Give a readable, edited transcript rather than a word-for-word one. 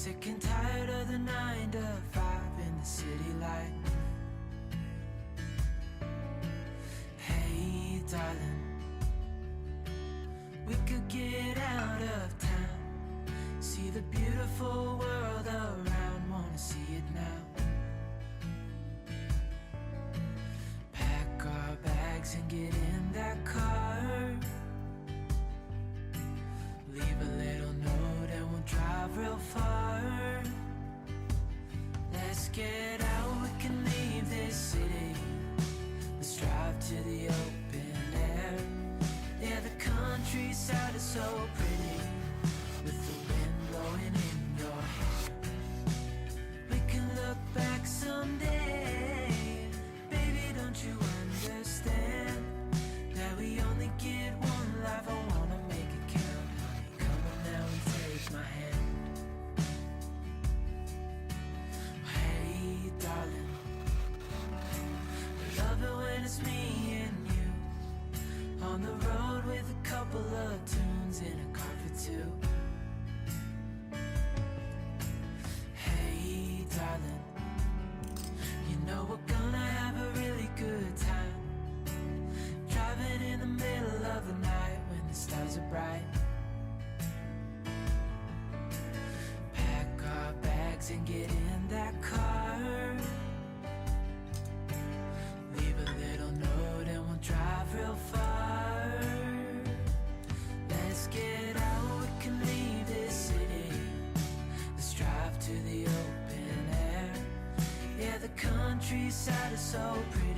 Sick and tired of the 9 to 5 in the city life. Hey darling, we could get out of town, see the beautiful world around, wanna see it now. Pack our bags and get in that car, leave a little note and we'll drive real far. Let's get out, we can leave this city. Let's drive to the open air. Yeah, the countryside is so pretty, with the wind blowing in your hair. We can look back someday. Baby, don't you understand that we only get one life? I wanna make it count, honey. Come on now and take my hand. Hey darling, I love it when it's me and you, on the road with a couple of tunes in a car for two. Hey darling, you know we're gonna have a really good time, driving in the middle of the night when the stars are bright. Pack our bags and get in that car, leave a little note and we'll drive real far. Let's get out, we can leave this city. Let's drive to the open air. Yeah, the countryside is so pretty,